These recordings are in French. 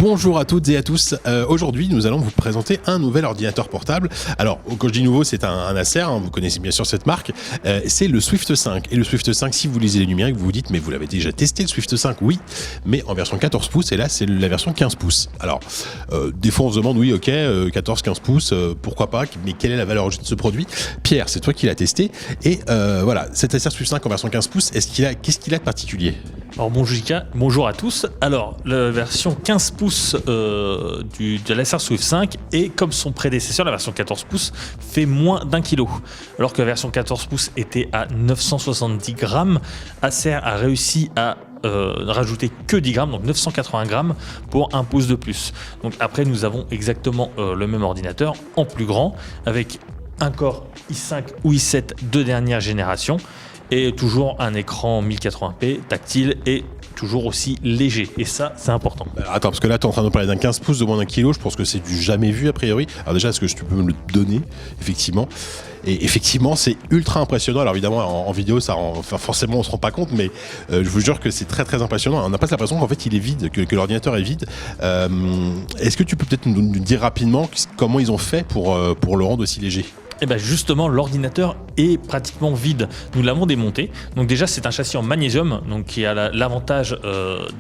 Bonjour à toutes et à tous. Aujourd'hui, nous allons vous présenter un nouvel ordinateur portable. Alors, quand je dis nouveau, c'est un Acer, hein, vous connaissez bien sûr cette marque. C'est le Swift 5. Et le Swift 5, si vous lisez les numériques, vous vous dites, mais vous l'avez déjà testé le Swift 5? Oui, mais en version 14 pouces, et là, c'est la version 15 pouces. Alors, des fois, on se demande, oui, ok, 14-15 pouces, pourquoi pas, mais quelle est la valeur ajoutée de ce produit? Pierre, c'est toi qui l'as testé. Et voilà, cet Acer Swift 5 en version 15 pouces, qu'est-ce qu'il a de particulier? Alors bonjour à tous. Alors la version 15 pouces de l'Acer Swift 5 est comme son prédécesseur, la version 14 pouces, fait moins d'1 kg. Alors que la version 14 pouces était à 970 grammes, Acer a réussi à rajouter que 10 grammes, donc 980 grammes pour 1 pouce de plus. Donc après nous avons exactement le même ordinateur en plus grand avec un Core i5 ou i7 de dernière génération. Et toujours un écran 1080p tactile et toujours aussi léger. Et ça, c'est important. Alors, attends, parce que là, tu es en train de parler d'un 15 pouces de moins d'1 kg. Je pense que c'est du jamais vu, a priori. Alors déjà, est-ce que tu peux me le donner, effectivement? Et effectivement, c'est ultra impressionnant. Alors évidemment, en vidéo, forcément, on se rend pas compte, mais je vous jure que c'est très très impressionnant. On n'a pas l'impression qu'en fait, il est vide, que l'ordinateur est vide. Est-ce que tu peux peut-être nous dire rapidement comment ils ont fait pour le rendre aussi léger? Et bien justement, l'ordinateur est pratiquement vide. Nous l'avons démonté. Donc déjà, c'est un châssis en magnésium, donc qui a l'avantage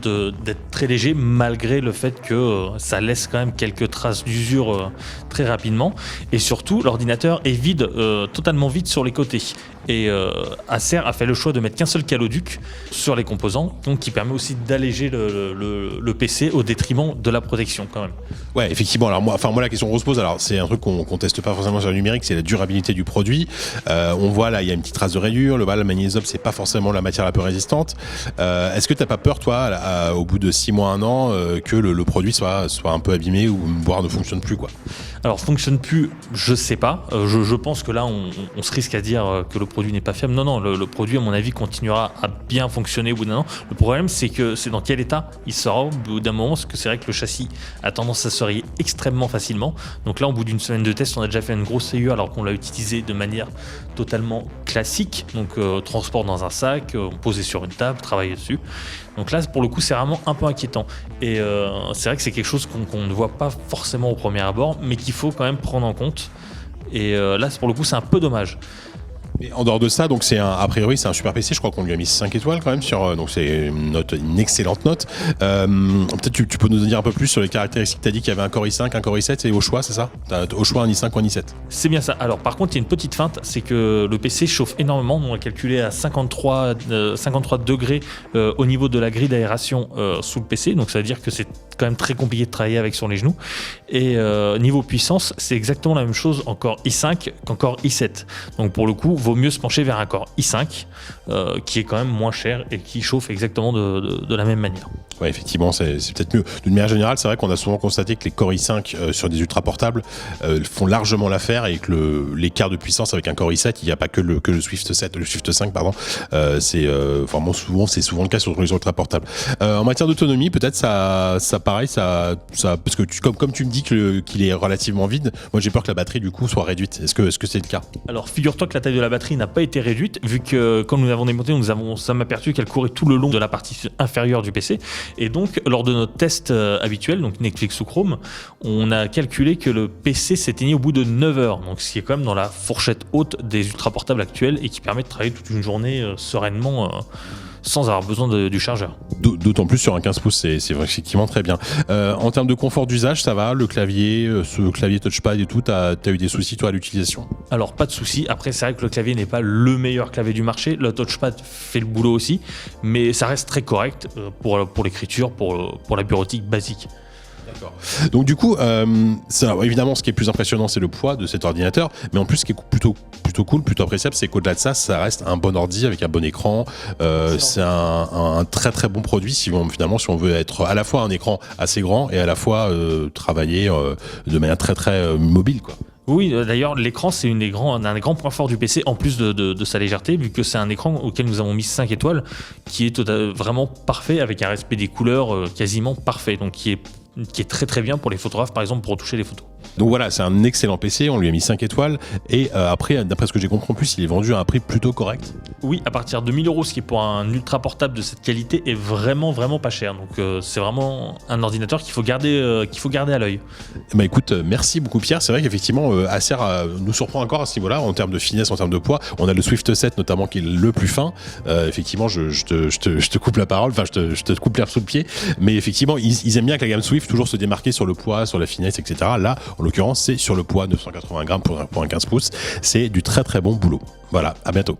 d'être très léger, malgré le fait que ça laisse quand même quelques traces d'usure très rapidement. Et surtout, l'ordinateur est vide, totalement vide sur les côtés. Et Acer a fait le choix de mettre qu'un seul caloduc sur les composants, donc qui permet aussi d'alléger le PC au détriment de la protection quand même. Ouais, effectivement. Alors moi la question qu'on se pose, alors c'est un truc qu'on teste pas forcément sur le numérique, c'est la durabilité du produit. On voit là, il y a une petite trace de rayure. Le magnésium, c'est pas forcément la matière la plus résistante. Est-ce que t'as pas peur, toi, au bout de 6 mois, 1 an, que le produit soit un peu abîmé ou voire ne fonctionne plus, quoi? Alors fonctionne plus, je sais pas. Je pense que là, on se risque à dire que le produit n'est pas fiable. Non, le produit, à mon avis, continuera à bien fonctionner au bout d'un an. Le problème, c'est que c'est dans quel état il sera au bout d'un moment, parce que c'est vrai que le châssis a tendance à se rayer extrêmement facilement. Donc là, au bout d'une semaine de test, on a déjà fait une grosse rayure alors qu'on l'a utilisé de manière totalement classique. Donc transport dans un sac, posé sur une table, travailler dessus. Donc là, pour le coup, c'est vraiment un peu inquiétant. Et c'est vrai que c'est quelque chose qu'on ne voit pas forcément au premier abord, mais qu'il faut quand même prendre en compte. Et là, pour le coup, c'est un peu dommage. Mais en dehors de ça, donc a priori c'est un super PC. Je crois qu'on lui a mis 5 étoiles quand même donc c'est une excellente note. Peut-être tu peux nous en dire un peu plus sur les caractéristiques. Tu as dit qu'il y avait un Core i5, un Core i7 et au choix, c'est ça? T'as au choix un i5 ou un i7? C'est bien ça. Alors par contre, il y a une petite feinte, c'est que le PC chauffe énormément. On a calculé à 53 degrés au niveau de la grille d'aération sous le PC. Donc ça veut dire que c'est quand même très compliqué de travailler avec sur les genoux. Et niveau puissance, c'est exactement la même chose en Core i5 qu'en Core i7. Donc pour le coup, vaut mieux se pencher vers un Core i5 qui est quand même moins cher et qui chauffe exactement de la même manière. Ouais, effectivement, c'est peut-être mieux. D'une manière générale, c'est vrai qu'on a souvent constaté que les Core i5 sur des ultra portables font largement l'affaire et que l'écart de puissance avec un Core i7, il n'y a pas que le Swift 5, pardon. C'est vraiment c'est souvent le cas sur les ultra portables. En matière d'autonomie, peut-être ça pareil, parce que comme tu me dis qu'il est relativement vide, moi j'ai peur que la batterie du coup soit réduite. Est-ce que c'est le cas? Alors figure-toi que la taille de la batterie n'a pas été réduite, vu que quand nous l'avons démonté, ça m'a aperçu qu'elle courait tout le long de la partie inférieure du PC. Et donc, lors de notre test habituel, donc Netflix ou Chrome, on a calculé que le PC s'éteignait au bout de 9 heures. Donc, ce qui est quand même dans la fourchette haute des ultra portables actuels et qui permet de travailler toute une journée sereinement sans avoir besoin du chargeur. D'autant plus sur un 15 pouces, c'est effectivement très bien. En termes de confort d'usage, ça va? Le clavier, ce clavier touchpad et tout, t'as eu des soucis toi à l'utilisation? Alors pas de soucis. Après c'est vrai que le clavier n'est pas le meilleur clavier du marché. Le touchpad fait le boulot aussi, mais ça reste très correct pour l'écriture, pour la bureautique basique. D'accord. Donc du coup, évidemment, ce qui est plus impressionnant, c'est le poids de cet ordinateur, mais en plus, ce qui est plutôt cool, plutôt appréciable, c'est qu'au-delà de ça, ça reste un bon ordi avec un bon écran. C'est un très très bon produit si on veut être à la fois un écran assez grand et à la fois travailler de manière très très mobile, quoi. Oui, d'ailleurs, l'écran, c'est un des grands points forts du PC, en plus de sa légèreté, vu que c'est un écran auquel nous avons mis 5 étoiles, qui est vraiment parfait, avec un respect des couleurs quasiment parfait, donc qui est très très bien pour les photographes, par exemple, pour retoucher les photos. Donc voilà, c'est un excellent PC, on lui a mis 5 étoiles, et après, d'après ce que j'ai compris en plus, il est vendu à un prix plutôt correct. oui, à partir de 1000 €, ce qui pour un ultra portable de cette qualité est vraiment pas cher. Donc c'est vraiment un ordinateur qu'il faut garder à l'œil. Bah écoute, merci beaucoup Pierre. C'est vrai qu'effectivement Acer nous surprend encore à ce niveau-là en termes de finesse, en termes de poids. On a le Swift 7 notamment qui est le plus fin. Effectivement, je te coupe la parole, enfin je te coupe l'herbe sous le pied. Mais effectivement, ils aiment bien que la gamme Swift toujours se démarquer sur le poids, sur la finesse, etc. Là, en l'occurrence, c'est sur le poids, 980 grammes pour un 15 pouces. C'est du très très bon boulot. Voilà, à bientôt.